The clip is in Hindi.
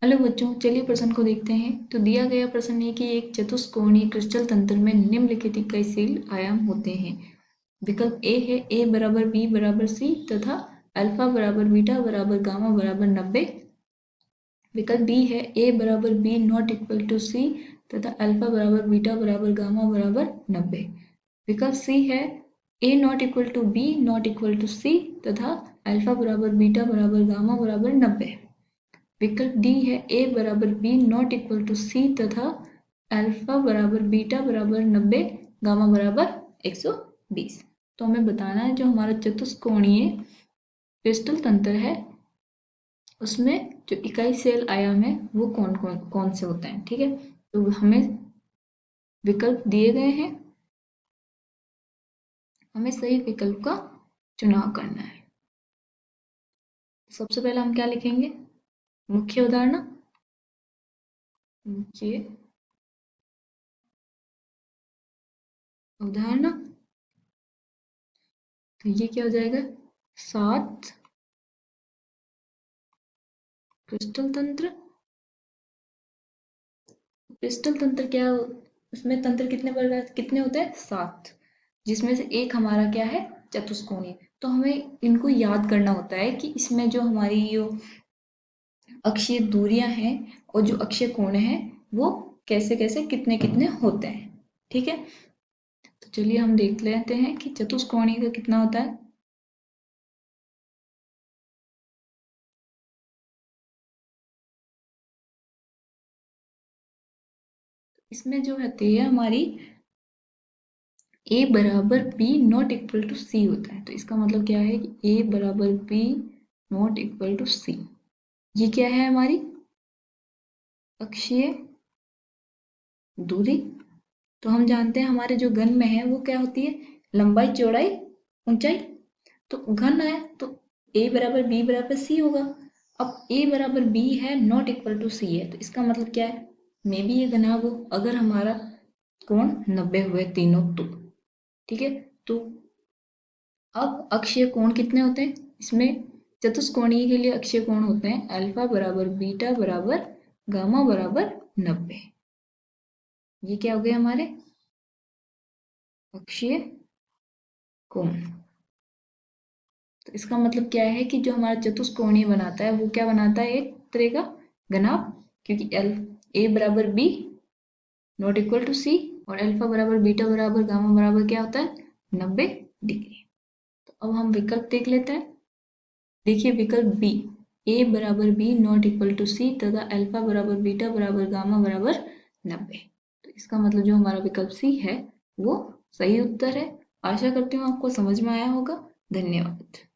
हेलो बच्चों, चलिए प्रश्न को देखते हैं। तो दिया गया प्रश्न है कि एक चतुष्कोणीय क्रिस्टल तंत्र में निम्नलिखित इक्कीशील आयाम होते हैं। विकल्प ए है a बराबर b बराबर c तथा अल्फा बराबर बीटा बराबर गामा बराबर 90। विकल्प बी है a बराबर b not equal to c तथा अल्फा बराबर बीटा बराबर गामा बराबर 90। विकल्प सी है a not equal to b not equal to c तथा अल्फा बराबर बीटा बराबर गामा बराबर 90। विकल्प डी है a बराबर b not equal to c तथा अल्फा बराबर बीटा बराबर 90 गामा बराबर 120। तो हमें बताना है जो हमारा चतुष्कोणीय क्रिस्टल तंत्र है उसमें जो इकाई सेल आयाम है वो कौन कौन कौन से होते हैं। ठीक है, तो हमें विकल्प दिए गए हैं, हमें सही विकल्प का चुनाव करना है। सबसे पहले हम क्या लिखेंगे, मुख्य उदाहरण। मुख्य उदाहरण, तो ये क्या हो जाएगा, 7 क्रिस्टल तंत्र। क्रिस्टल तंत्र क्या, उसमें तंत्र कितने प्रकार कितने होते हैं, 7, जिसमें से एक हमारा क्या है, चतुष्कोणीय। तो हमें इनको याद करना होता है कि इसमें जो हमारी जो अक्षीय दूरियां हैं और जो अक्षीय कोण है वो कैसे कैसे कितने कितने होते हैं। ठीक है, तो चलिए हम देख लेते हैं कि चतुष्कोणीय का कितना होता है। इसमें जो रहती है हमारी a बराबर b not equal to c होता है। तो इसका मतलब क्या है कि a बराबर b not equal to c, ये क्या है हमारी अक्षीय दूरी। तो हम जानते हैं हमारे जो घन में है वो क्या होती है, लंबाई चौड़ाई ऊंचाई। तो घन है तो a बराबर b बराबर c होगा। अब a बराबर b है नॉट इक्वल टू c है, तो इसका मतलब क्या है, मे भी ये घनाभ हो अगर हमारा कोण 90 हुए तीनों तो। ठीक है, तो अब अक्षीय कोण कितने होते हैं इसमें, चतुष्कोणीय के लिए अक्षीय कोण होते हैं अल्फा बराबर बीटा बराबर गामा बराबर 90। ये क्या हो गए हमारे अक्षीय कोण। तो इसका मतलब क्या है कि जो हमारा चतुष्कोणीय बनाता है वो क्या बनाता है, एक तरह का घनाभ, क्योंकि एल ए बराबर बी नॉट इक्वल टू सी और अल्फा बराबर बीटा बराबर गामा बराबर क्या होता है 90 डिग्री। तो अब हम विकल्प देख लेते हैं। देखिए विकल्प बी, ए बराबर बी नॉट इक्वल टू सी तथा अल्फा बराबर बीटा बराबर गामा बराबर 90। तो इसका मतलब जो हमारा विकल्प सी है वो सही उत्तर है। आशा करती हूँ आपको समझ में आया होगा। धन्यवाद।